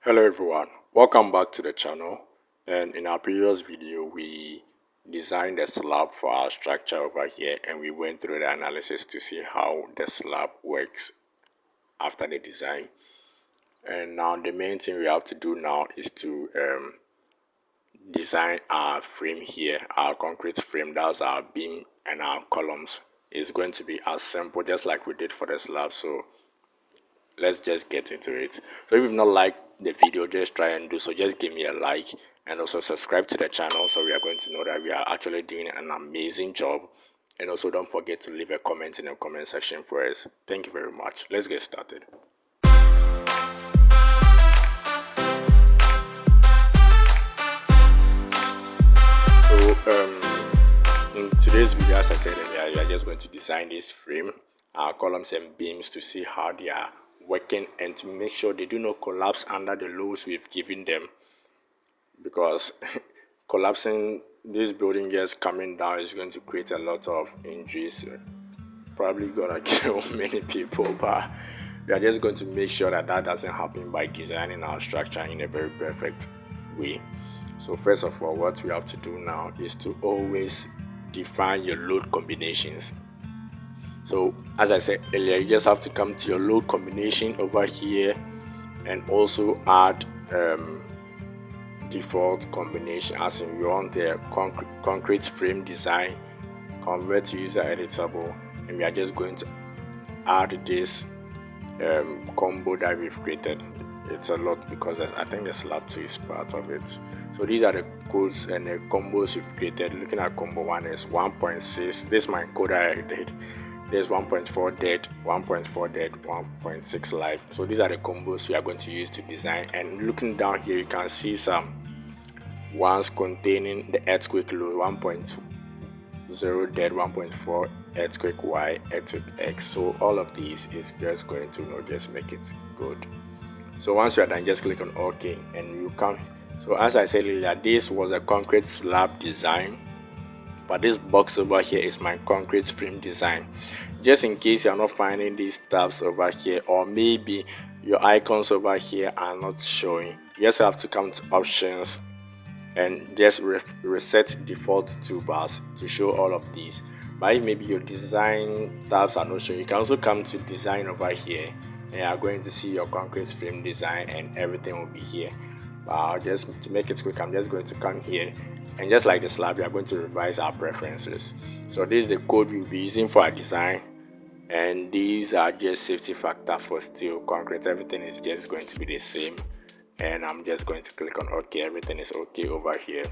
Hello everyone, welcome back to the channel. And in our previous video we designed a slab for our structure over here, and we went through the analysis to see how the slab works after the design. And now the main thing we have to do now is to design our frame here, our concrete frame. That's our beam and our columns. It's going to be as simple just like we did for the slab. So let's just get into it. So if you've not liked the video, just try and do so. Just give me a like and also subscribe to the channel, so we are going to know that we are actually doing an amazing job. And also don't forget to leave a comment in the comment section for us. Thank you very much. Let's get started. So in today's video, as I said earlier, we are just going to design this frame, our columns and beams, to see how they are working and to make sure they do not collapse under the loads we've given them, because collapsing this building just coming down is going to create a lot of injuries, probably gonna kill many people. But we are just going to make sure that that doesn't happen by designing our structure in a very perfect way. So first of all, what we have to do now is to always define your load combinations. So as I said earlier, you just have to come to your load combination over here and also add default combination, as in you want the concrete frame design, convert to user editable, and we are just going to add this combo that we've created. It's a lot because I think the slab 2 is part of it. So these are the codes and the combos we've created. Looking at combo 1 is 1.6. This is my code that I did. There's 1.4 dead, 1.4 dead, 1.6 live. So these are the combos we are going to use to design. And looking down here, you can see some ones containing the earthquake load: 1.0 dead, 1.4 earthquake Y, earthquake X. So all of these is just going to just make it good. So once you are done, just click on OK and you come. So as I said earlier, this was a concrete slab design, but this box over here is my concrete frame design. Just in case you're not finding these tabs over here, or maybe your icons over here are not showing, you just have to come to options and just reset default toolbars to show all of these. But if maybe your design tabs are not showing, you can also come to design over here and you are going to see your concrete frame design and everything will be here. But just to make it quick, I'm just going to come here, and just like the slab, we are going to revise our preferences. So this is the code we'll be using for our design, and these are just safety factor for steel, concrete. Everything is just going to be the same, and I'm just going to click on OK. Everything is okay over here.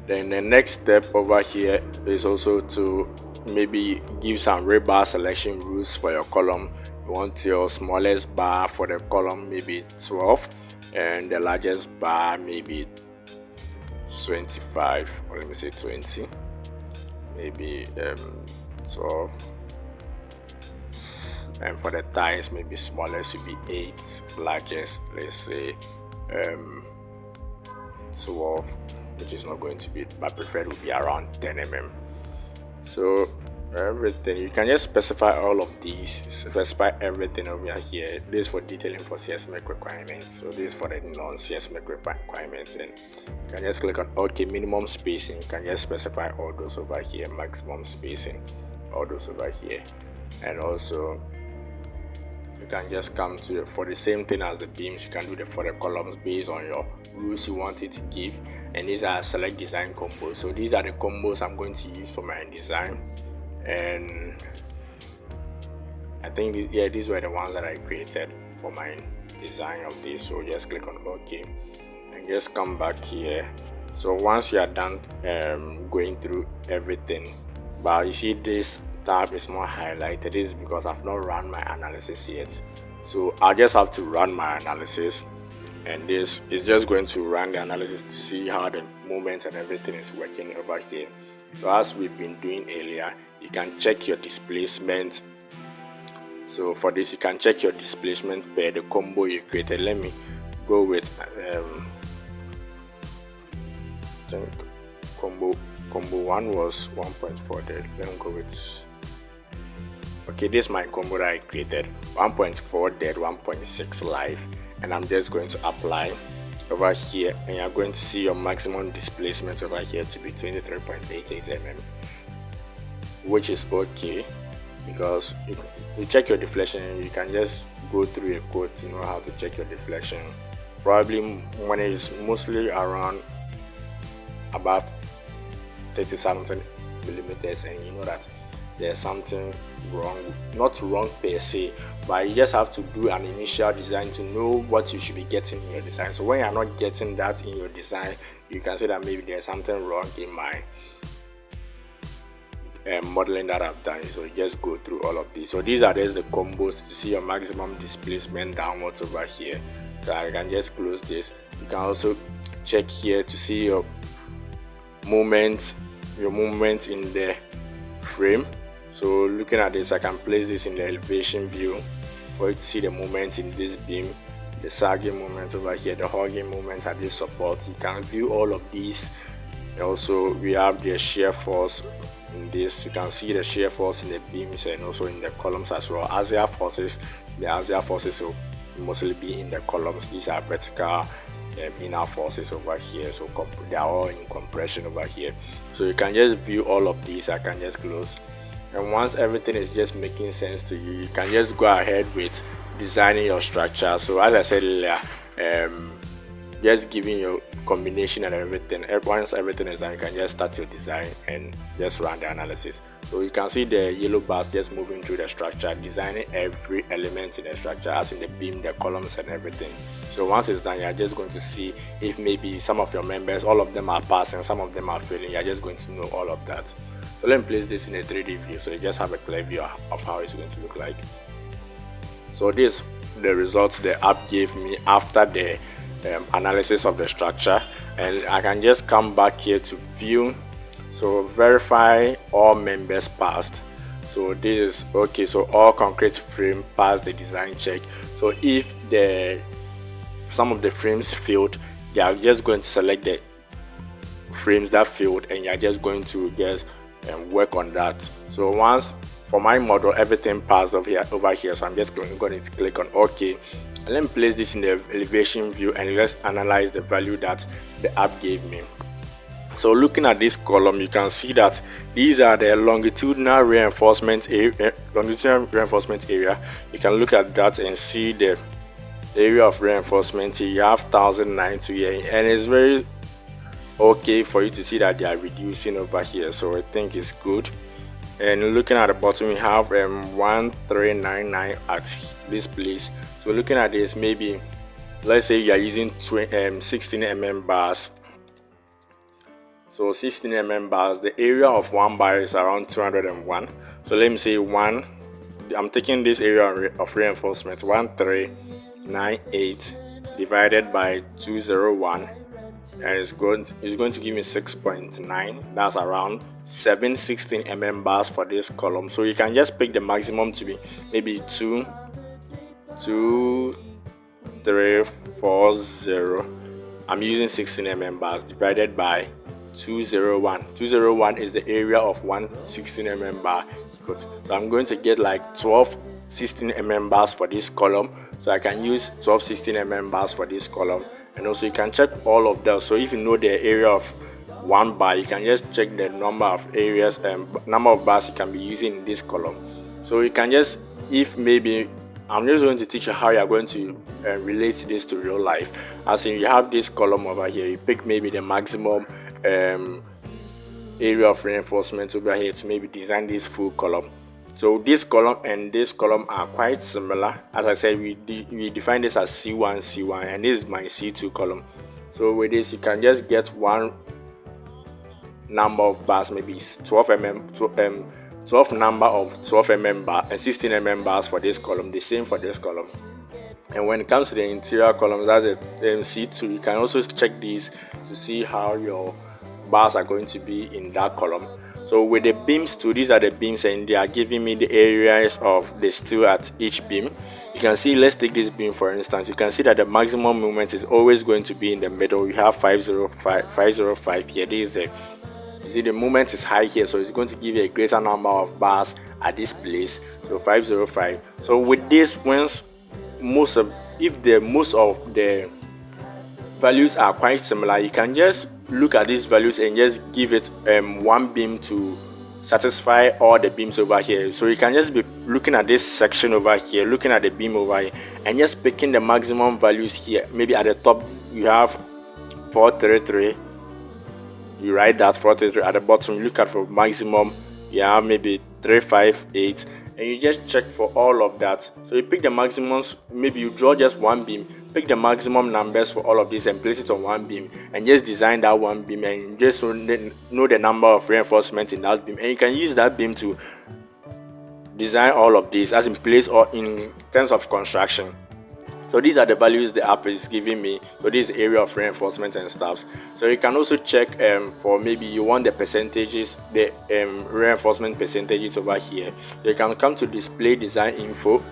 Then the next step over here is also to maybe give some rebar selection rules for your column. You want your smallest bar for the column maybe 12, and the largest bar maybe 25, or let me say 20, maybe 12, and for the ties maybe smallest should be 8, largest let's say 12, which is not going to be, but preferred would be around 10 mm. So everything, you can just specify all of these, specify everything over here. This is for detailing for CSMAC requirements, so this is for the non-CSMAC requirements. And you can just click on OK. Minimum spacing, you can just specify all those over here. Maximum spacing, all those over here. And also you can just come to, for the same thing as the beams, you can do for the columns based on your rules you want it to give. And these are select design combos. So these are the combos I'm going to use for my design. And I think these were the ones that I created for my design of this. So just click on OK and just come back here. So once you are done going through everything, but you see this tab is not highlighted, this is because I've not run my analysis yet. So I just have to run my analysis, and this is just going to run the analysis to see how the movements and everything is working over here. So as we've been doing earlier, you can check your displacement. So for this, you can check your displacement per the combo you created. Let me go with I think combo 1 was 1.4 dead. Let me go with Okay, this is my combo that I created, 1.4 dead, 1.6 live, and I'm just going to apply over here, and you're going to see your maximum displacement over here to be 23.88 mm, which is okay, because to check your deflection you can just go through a quote to know how to check your deflection. Probably when it is mostly around above 30 something millimeters, and you know that there's something wrong, not wrong per se, but you just have to do an initial design to know what you should be getting in your design. So when you're not getting that in your design, you can say that maybe there's something wrong in my modeling that I've done. So just go through all of these. So these are just the combos to see your maximum displacement downwards over here. So I can just close this. You can also check here to see your movements in the frame. So looking at this, I can place this in the elevation view for you to see the movements in this beam, the sagging movement over here, the hugging movement at this support. You can view all of these. Also, we have the shear force in this. You can see the shear force in the beams and also in the columns as well. Axial forces, the axial forces will mostly be in the columns. These are vertical inner forces over here, so they are all in compression over here. So you can just view all of these. I can just close, and once everything is just making sense to you, you can just go ahead with designing your structure. So as I said earlier, just giving your combination and everything. Once everything is done, you can just start your design and just run the analysis. So you can see the yellow bars just moving through the structure, designing every element in the structure, as in the beam, the columns and everything. So once it's done, you're just going to see if maybe some of your members, all of them are passing, some of them are failing. You're just going to know all of that. So let me place this in a 3D view so you just have a clear view of how it's going to look like. So this the results the app gave me after the analysis of the structure, and I can just come back here to view. So verify all members passed. So this is okay. So all concrete frame passed the design check. So if some of the frames failed, they are just going to select the frames that failed, and you're just going to just work on that. So once for my model everything passed over here, so I'm just going to click on OK. And let me place this in the elevation view and let's analyze the value that the app gave me. So looking at this column, you can see that these are the longitudinal reinforcement area. You can look at that and see the area of reinforcement. You have 1090 here, and it's very okay for you to see that they are reducing over here. So I think it's good. And looking at the bottom, we have 1399 at this place. So looking at this, maybe let's say you are using 16 mm bars. So 16 mm bars, the area of one bar is around 201. So let me say I'm taking this area of reinforcement 1398 divided by 201, and it's going to give me 6.9. That's around 716 mm bars for this column. So you can just pick the maximum to be maybe 2340. I'm using 16 mm bars divided by 201. 201 is the area of one 16 mm bar. So I'm going to get like 12 16 mm bars for this column. So I can use 12 16 mm bars for this column. And also you can check all of them. So if you know the area of one bar, you can just check the number of areas and number of bars you can be using in this column. So you can just, if maybe I'm just going to teach you how you are going to relate this to real life. As in, you have this column over here, you pick maybe the maximum area of reinforcement over here to maybe design this full column. So this column and this column are quite similar. As I said, we define this as C1, and this is my C2 column. So with this, you can just get one number of bars, maybe 12 number of 12 mm bar and 16 mm bars for this column, the same for this column. And when it comes to the interior columns, that's a C2. You can also check these to see how your bars are going to be in that column. So with the beams too, these are the beams, and they are giving me the areas of the steel at each beam. You can see, let's take this beam for instance. You can see that the maximum movement is always going to be in the middle. We have 505 here. This is the You see the moment is high here, so it's going to give you a greater number of bars at this place. So 505. So with this, once most of the values are quite similar, you can just look at these values and just give it one beam to satisfy all the beams over here. So you can just be looking at this section over here, looking at the beam over here, and just picking the maximum values here. Maybe at the top you have 433, you write that 433. At the bottom you look at for maximum, you have maybe 358, and you just check for all of that. So you pick the maximums, maybe you draw just one beam, pick the maximum numbers for all of these and place it on one beam, and just design that one beam, and just know the number of reinforcement in that beam, and you can use that beam to design all of these as in place or in terms of construction. So these are the values the app is giving me. So this is area of reinforcement and stuff. So you can also check for maybe you want the percentages, the reinforcement percentages over here. So you can come to display design info,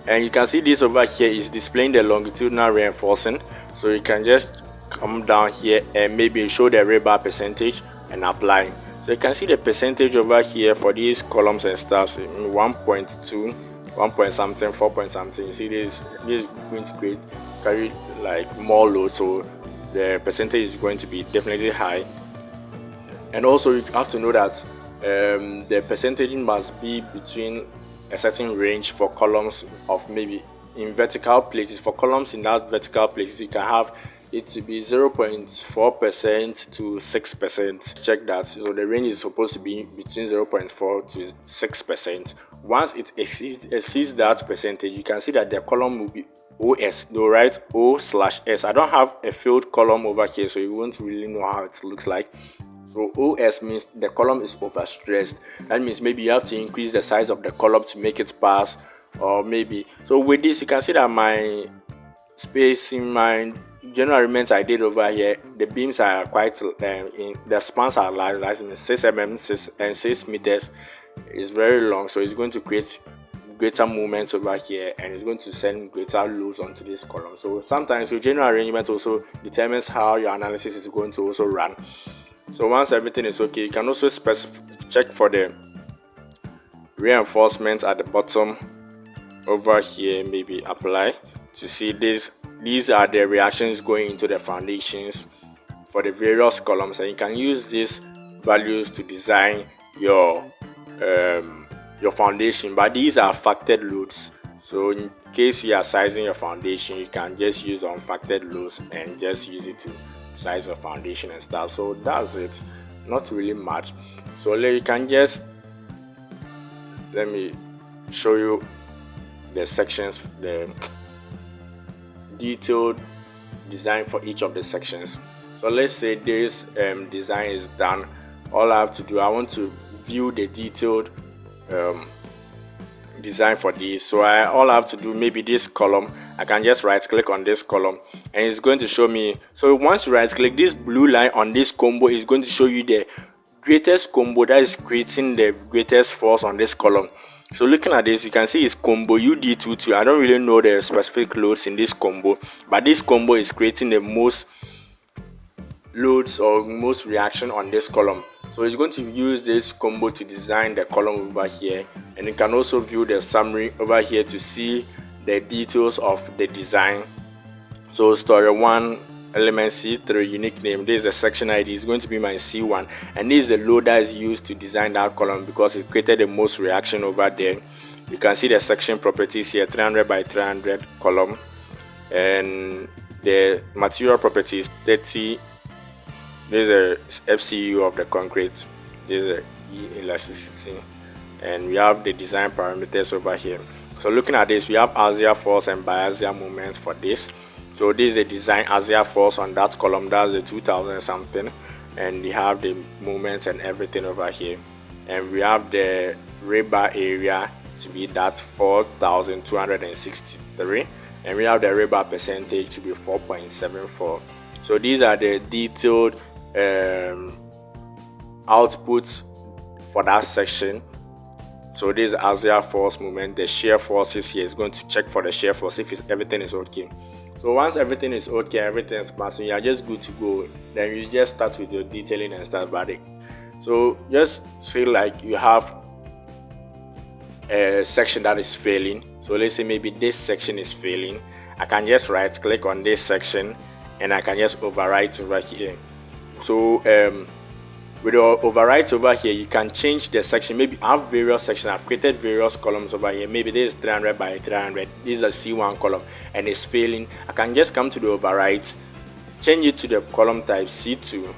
and you can see this over here is displaying the longitudinal reinforcing. So you can just come down here and maybe show the rebar percentage and apply. So you can see the percentage over here for these columns and stuff, 1.2, 1 point something, 4 point something. You see this is going to carry like more load, so the percentage is going to be definitely high. And also you have to know that the percentage must be between a certain range for columns of maybe in vertical places. For columns in that vertical places, you can have it to be 0.4% to 6%. Check that. So the range is supposed to be between 0.4 to 6%. Once it exceeds that percentage, you can see that the column will be OS. They'll write O/S. I don't have a filled column over here, so you won't really know how it looks like. So OS means the column is overstressed. That means maybe you have to increase the size of the column to make it pass, or maybe. So with this, you can see that my spacing, my general arrangements I did over here, the beams are quite in the spans are large, that means 6 mm and 6 meters. It's very long, so it's going to create greater movements over here, and it's going to send greater loads onto this column. So sometimes your general arrangement also determines how your analysis is going to also run. So once everything is okay, you can also check for the reinforcement at the bottom over here, maybe apply to see this. These are the reactions going into the foundations for the various columns, and you can use these values to design your foundation. But these are factored loads, so in case you are sizing your foundation, you can just use unfactored loads and just use it to size your foundation and stuff. So that's it, not really much. So you can just let me show you the sections, the detailed design for each of the sections. So let's say this design is done. All I have to do, I want to view the detailed design for this. So all I have to do, maybe this column, I can just right click on this column and it's going to show me. So once you right click, this blue line on this combo is going to show you the greatest combo that is creating the greatest force on this column. So looking at this, you can see it's combo UD22. I don't really know the specific loads in this combo, but this combo is creating the most loads or most reaction on this column. So it's going to use this combo to design the column over here, and you can also view the summary over here to see the details of the design. So story 1 element C3 unique name, this is the section ID, is going to be my C1, and this is the load that is used to design that column because it created the most reaction over there. You can see the section properties here, 300 by 300 column, and the material properties 30. This is a FCU of the concrete, this is the elasticity, and we have the design parameters over here. So looking at this, we have axial force and biaxial moment for this. So this is the design axial force on that column, that's the 2000 something, and we have the moment and everything over here, and we have the rebar area to be that 4263, and we have the rebar percentage to be 4.74. So these are the detailed outputs for that section. So this is axial force moment. The shear forces here is going to check for the shear force if everything is okay. So once everything is okay, everything is passing, you are just good to go. Then you just start with your detailing and stuff. But So just feel like you have a section that is failing. So let's say maybe this section is failing. I can just right click on this section and I can just overwrite over here. So with the overwrite over here, you can change the section. Maybe I have various sections. I've created various columns over here. Maybe this is 300 by 300. This is a C1 column and it's failing. I can just come to the overwrite, change it to the column type C2.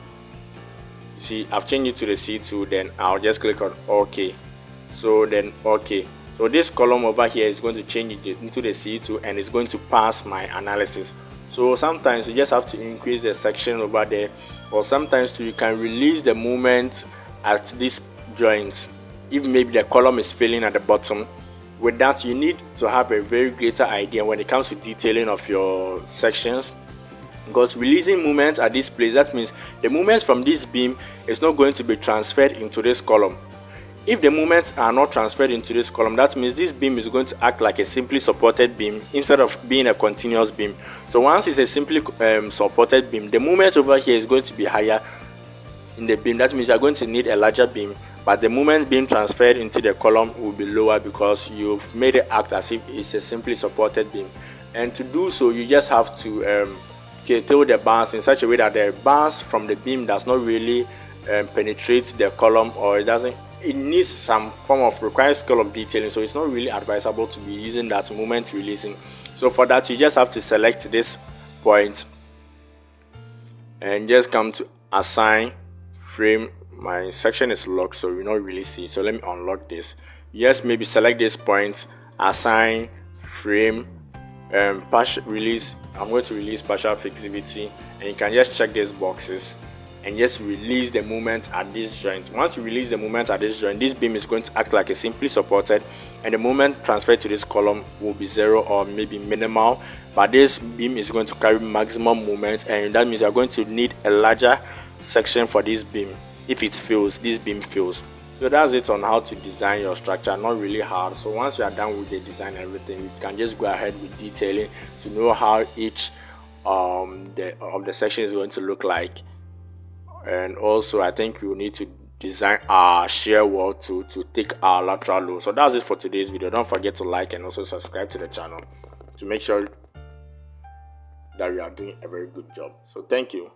You see, I've changed it to the C2. Then I'll just click on OK. So then OK. So this column over here is going to change it into the C2 and it's going to pass my analysis. So sometimes you just have to increase the section over there, or sometimes too, you can release the movement at these joints if maybe the column is failing at the bottom. With that, you need to have a very greater idea when it comes to detailing of your sections, because releasing movements at this place, that means the movements from this beam is not going to be transferred into this column. If the movements are not transferred into this column, that means this beam is going to act like a simply supported beam instead of being a continuous beam. So once it's a simply supported beam, the movement over here is going to be higher in the beam. That means you are going to need a larger beam, but the movement being transferred into the column will be lower because you've made it act as if it's a simply supported beam. And to do so, you just have to curtail the bars in such a way that the bars from the beam does not really penetrate the column, or it needs some form of required skill of detailing, so it's not really advisable to be using that movement releasing. So for that, you just have to select this point and just come to assign frame. My section is locked, so you not really see, so let me unlock this. Yes, maybe select this point, assign frame, partial release. I'm going to release partial fixivity, and you can just check these boxes and just release the movement at this joint. Once you release the movement at this joint, this beam is going to act like a simply supported, and the movement transferred to this column will be 0 or maybe minimal, but this beam is going to carry maximum movement, and that means you're going to need a larger section for this beam. If it fails, this beam fails. So that's it on how to design your structure. Not really hard. So once you are done with the design and everything, you can just go ahead with detailing to know how each of the section is going to look like. And also, I think we will need to design our shear wall to take our lateral load. So that's it for today's video. Don't forget to like and also subscribe to the channel to make sure that we are doing a very good job. So thank you.